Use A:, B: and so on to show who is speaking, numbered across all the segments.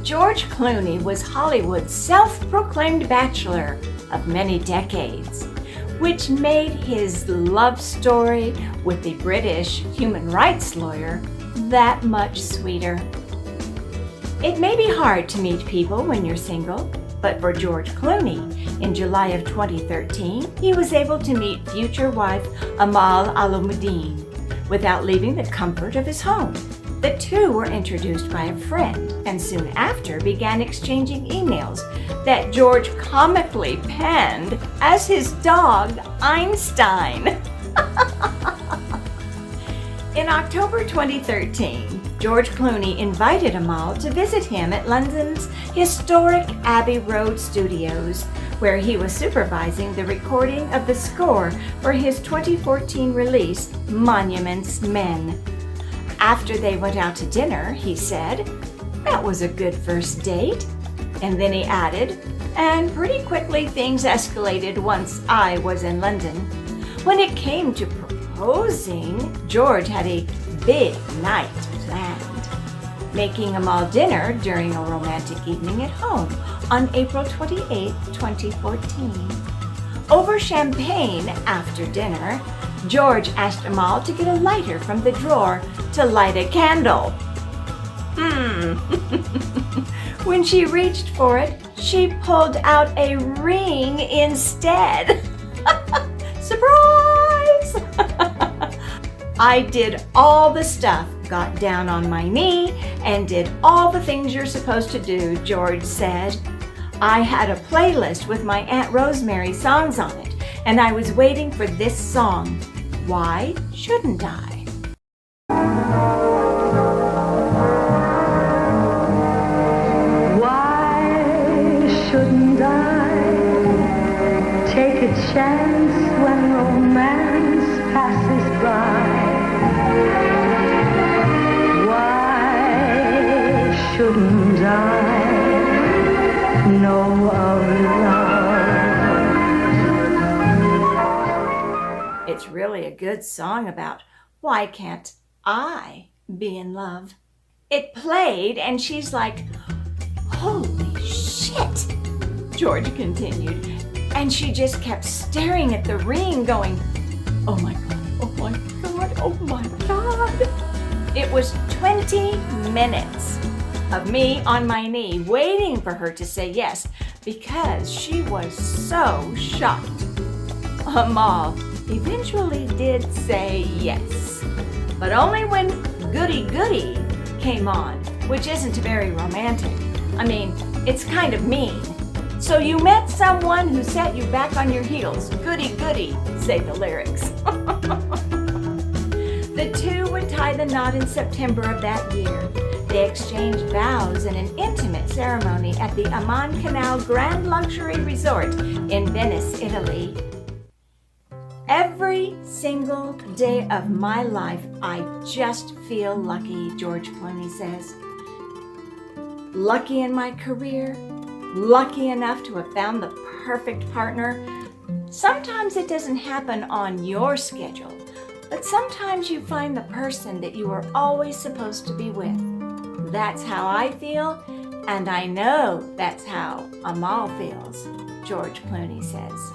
A: George Clooney was Hollywood's self-proclaimed bachelor of many decades, which made his love story with the British human rights lawyer that much sweeter. It may be hard to meet people when you're single, but for George Clooney, in July of 2013, he was able to meet future wife Amal Amaluddin without leaving the comfort of his home. The two were introduced by a friend and soon after began exchanging emails that George comically penned as his dog Einstein. In October 2013, George Clooney invited Amal to visit him at London's historic Abbey Road studios, where he was supervising the recording of the score for his 2014 release, Monuments Men. After they went out to dinner, he said, "That was a good first date." And then he added, "And pretty quickly things escalated once I was in London." When it came to proposing, George had a big night planned, making Amal dinner during a romantic evening at home on April 28, 2014. Over champagne after dinner, George asked Amal to get a lighter from the drawer to light a candle. When she reached for it, she pulled out a ring instead. Surprise! I did all the stuff, got down on my knee, and did all the things you're supposed to do, George said. I had a playlist with my Aunt Rosemary's songs on it, and I was waiting for this song. Why shouldn't I?
B: Why shouldn't I take a chance when romance passes by? Why shouldn't I know of love?
A: It's really a good song about why can't I be in love. It played and she's like, "Holy shit," George continued. And she just kept staring at the ring going, "Oh my God, oh my God, oh my God." It was 20 minutes of me on my knee waiting for her to say yes because she was so shocked. Amal eventually did say yes, but only when Goody Goody came on, which isn't very romantic. I mean, it's kind of mean. So you met someone who set you back on your heels. Goody Goody, say the lyrics. The two would tie the knot in September of that year. They exchanged vows in an intimate ceremony at the Amal Canal Grand Luxury Resort in Venice, Italy. Every single day of my life, I just feel lucky, George Clooney says. Lucky in my career, lucky enough to have found the perfect partner. Sometimes it doesn't happen on your schedule, but sometimes you find the person that you were always supposed to be with. That's how I feel, and I know that's how Amal feels, George Clooney says.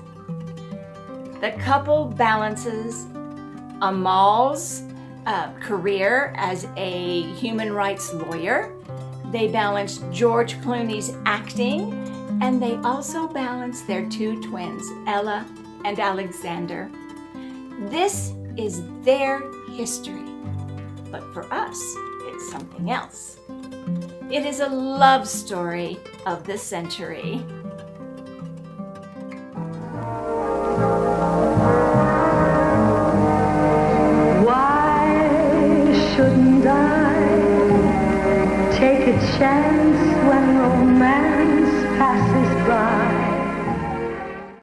A: The couple balances Amal's career as a human rights lawyer. They balance George Clooney's acting, and they also balance their two twins, Ella and Alexander. This is their history, but for us, it's something else. It is a love story of the century.
B: Shouldn't I take a chance when romance passes by?